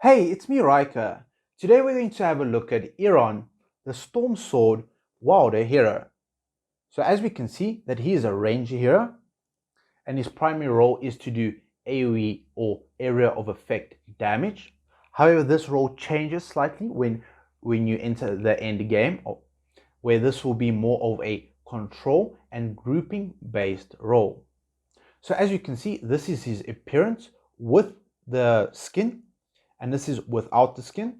Hey, it's me, Riker. Today we're going to have a look at Eironn, the Stormsword Wilder hero. So as we can see that he is a ranger hero and his primary role is to do AoE or area of effect damage. However, this role changes slightly when you enter the end game, where this will be more of a control and grouping based role. So as you can see, this is his appearance with the skin, and this is without the skin.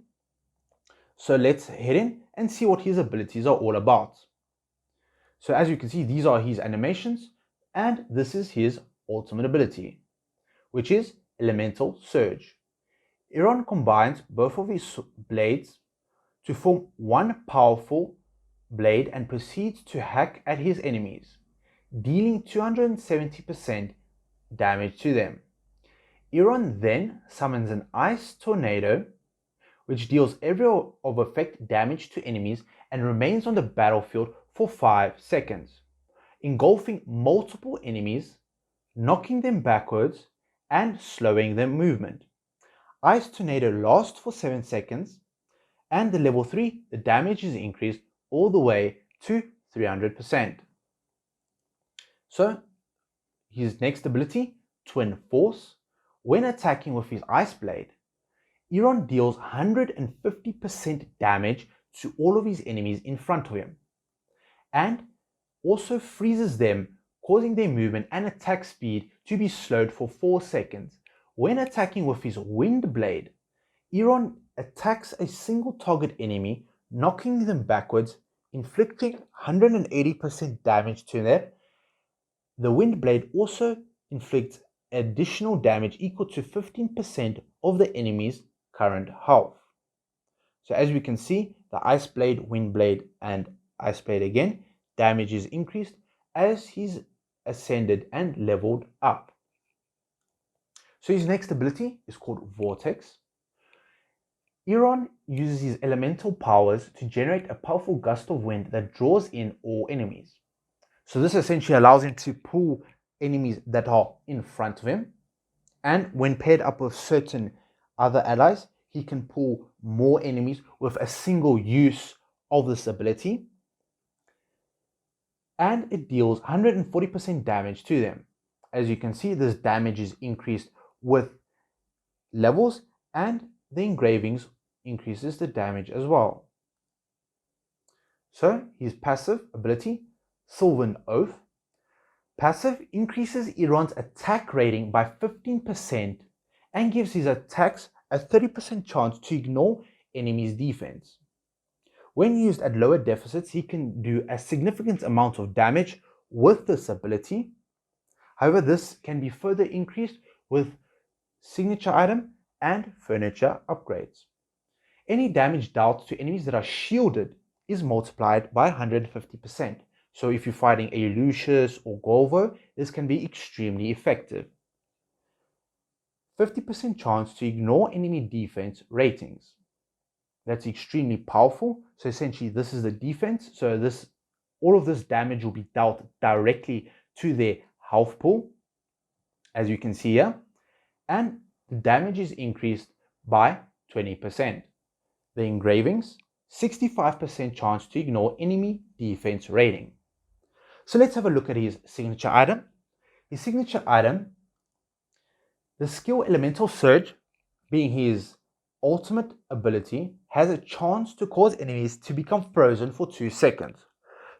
So let's head in and see what his abilities are all about. So as you can see, these are his animations, and this is his ultimate ability, which is Elemental Surge. Eironn combines both of his blades to form one powerful blade and proceeds to hack at his enemies, dealing 270% damage to them. Eironn then summons an ice tornado, which deals area of effect damage to enemies and remains on the battlefield for 5 seconds, engulfing multiple enemies, knocking them backwards, and slowing their movement. Ice Tornado lasts for 7 seconds, and the level 3, the damage is increased all the way to 300%. So, his next ability, Twin Force, when attacking with his Ice Blade, Eironn deals 150% damage to all of his enemies in front of him, and also freezes them, causing their movement and attack speed to be slowed for 4 seconds. When attacking with his Wind Blade, Eironn attacks a single target enemy, knocking them backwards, inflicting 180% damage to them. The Wind Blade also inflicts additional damage equal to 15% of the enemy's current health. So as we can see, the Ice Blade, Wind Blade, and Ice Blade again, damage is increased as he's ascended and leveled up. So his next ability is called Vortex. Eironn uses his elemental powers to generate a powerful gust of wind that draws in all enemies. So this essentially allows him to pull enemies that are in front of him, and when paired up with certain other allies, he can pull more enemies with a single use of this ability, and it deals 140% damage to them. As you can see, this damage is increased with levels, and the engravings increases the damage as well. So his passive ability, Sylvan Oath. Passive increases Eironn's attack rating by 15% and gives his attacks a 30% chance to ignore enemies' defense. When used at lower deficits, he can do a significant amount of damage with this ability. However, this can be further increased with signature item and furniture upgrades. Any damage dealt to enemies that are shielded is multiplied by 150%. So if you're fighting a Lucius or Golvo, this can be extremely effective. 50% chance to ignore enemy defense ratings. That's extremely powerful. So essentially this is the defense. So all of this damage will be dealt directly to their health pool, as you can see here. And the damage is increased by 20%. The engravings, 65% chance to ignore enemy defense rating. So let's have a look at his signature item. His signature item, the skill Elemental Surge, being his ultimate ability, has a chance to cause enemies to become frozen for 2 seconds.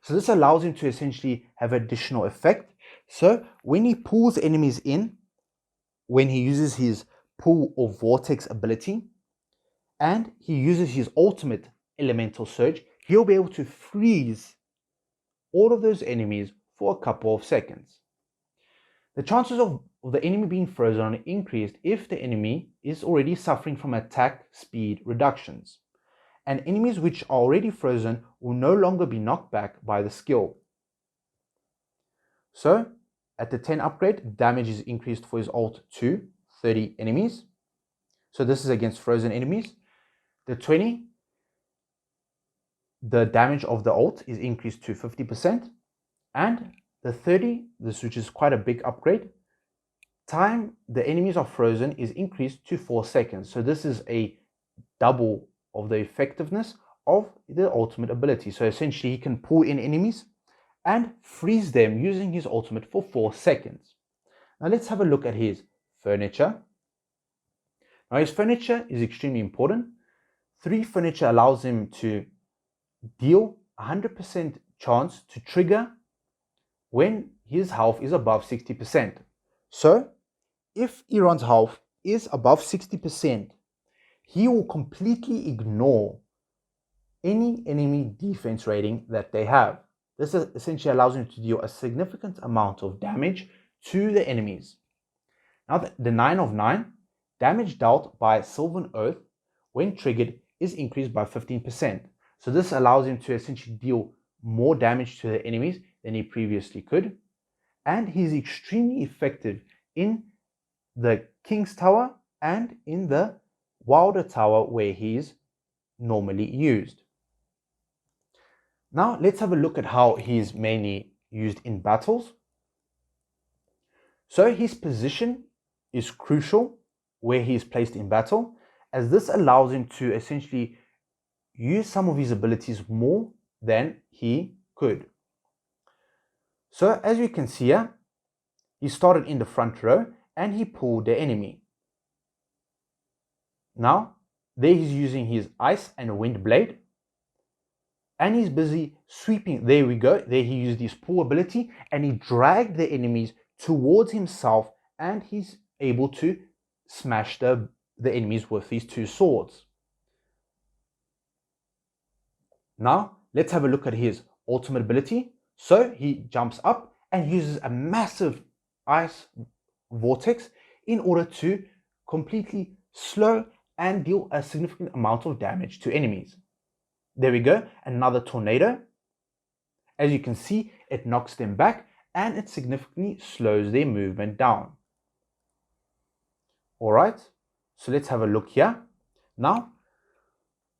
So this allows him to essentially have additional effect. So when he pulls enemies in, when he uses his pull or vortex ability, and he uses his ultimate Elemental Surge, he'll be able to freeze all of those enemies for a couple of seconds. The chances of the enemy being frozen are increased if the enemy is already suffering from attack speed reductions, and enemies which are already frozen will no longer be knocked back by the skill. So at the 10 upgrade, damage is increased for his ult to 30 enemies. So this is against frozen enemies. The 20, the damage of the ult is increased to 50%, and the 30, which is quite a big upgrade, time the enemies are frozen is increased to 4 seconds. So this is a double of the effectiveness of the ultimate ability. So essentially he can pull in enemies and freeze them using his ultimate for 4 seconds. Now let's have a look at his furniture. Now his furniture is extremely important. 3 furniture allows him to deal 100% chance to trigger when his health is above 60%. So if Eironn's health is above 60%, he will completely ignore any enemy defense rating that they have. This essentially allows him to deal a significant amount of damage to the enemies. Now the 9 of 9, damage dealt by Sylvan Oath when triggered is increased by 15%. So this allows him to essentially deal more damage to the enemies than he previously could. And he's extremely effective in the King's Tower and in the Wilder Tower where he's normally used. Now let's have a look at how he's mainly used in battles. So his position is crucial where he is placed in battle, as this allows him to essentially use some of his abilities more than he could. So as you can see here, he started in the front row and he pulled the enemy. Now there he's using his ice and wind blade and he's busy sweeping. There we go. There he used his pull ability and he dragged the enemies towards himself, and he's able to smash the enemies with these 2 swords. Now let's have a look at his ultimate ability. So he jumps up and uses a massive ice vortex in order to completely slow and deal a significant amount of damage to enemies. There we go, another tornado. As you can see, it knocks them back and it significantly slows their movement down. Alright, so let's have a look here. Now,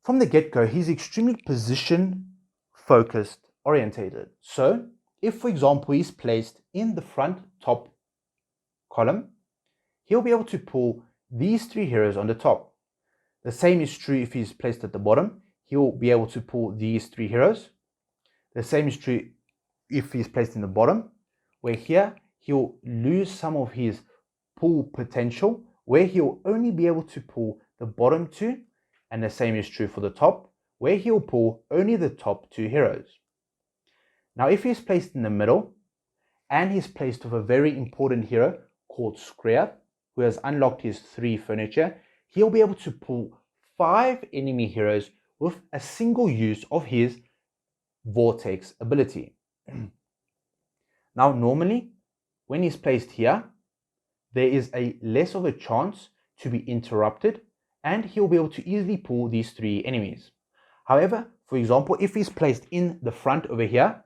from the get-go, he's extremely position focused orientated. So if, for example, he's placed in the front top column, he'll be able to pull these 3 heroes on the top. The same is true if he's placed at the bottom. He'll be able to pull these 3 heroes. The same is true if he's placed in the bottom, where here he'll lose some of his pull potential, where he'll only be able to pull the bottom 2, and the same is true for the top, where he'll pull only the top 2 heroes. Now if he's placed in the middle, and he's placed with a very important hero called Shroud, who has unlocked his 3 furniture, he'll be able to pull 5 enemy heroes with a single use of his Vortex ability. Now normally, when he's placed here, there is a less of a chance to be interrupted, and he'll be able to easily pull these 3 enemies. However, for example, if he's placed in the front over here,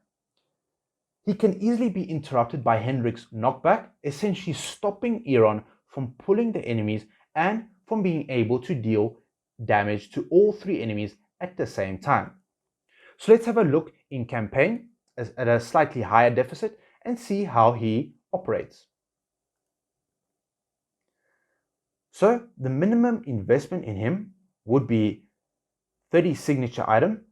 he can easily be interrupted by Hendrik's knockback, essentially stopping Eironn from pulling the enemies and from being able to deal damage to all 3 enemies at the same time. So let's have a look in campaign at a slightly higher deficit and see how he operates. So the minimum investment in him would be 30 signature item,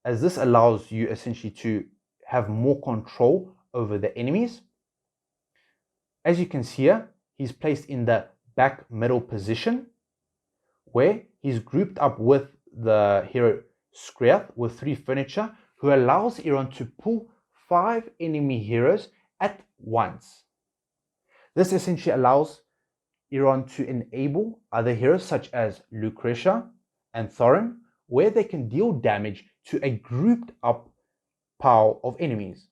as this allows you essentially to have more control over the enemies. As you can see here, he's placed in the back middle position where he's grouped up with the hero Shroud with 3 furniture, who allows Eironn to pull 5 enemy heroes at once. This essentially allows Eironn to enable other heroes such as Lucretia and Thorin, where they can deal damage to a grouped up pile of enemies.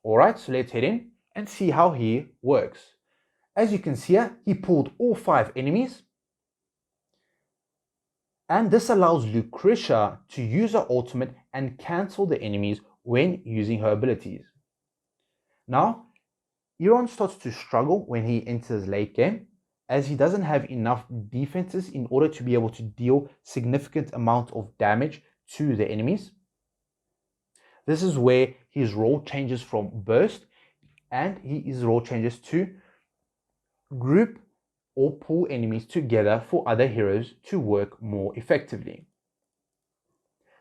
Alright, so let's head in and see how he works. As you can see here, he pulled all 5 enemies, and this allows Lucretia to use her ultimate and cancel the enemies when using her abilities. Now, Eironn starts to struggle when he enters late game, as he doesn't have enough defenses in order to be able to deal significant amount of damage to the enemies. This is where his role changes from burst and his role changes to group or pull enemies together for other heroes to work more effectively.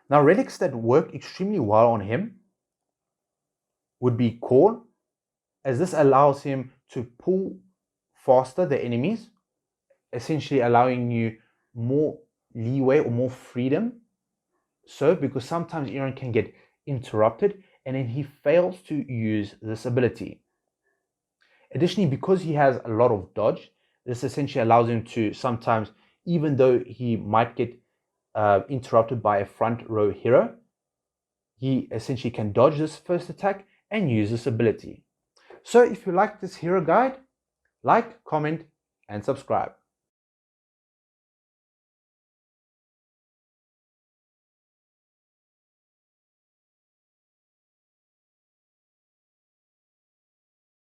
Now, relics that work extremely well on him would be Core, as this allows him to pull faster the enemies, essentially allowing you more leeway or more freedom. So, because sometimes Eironn can get interrupted and then he fails to use this ability. Additionally, because he has a lot of dodge, this essentially allows him to sometimes, even though he might get interrupted by a front row hero, he essentially can dodge this first attack and use this ability. So if you like this hero guide, like, comment, and subscribe.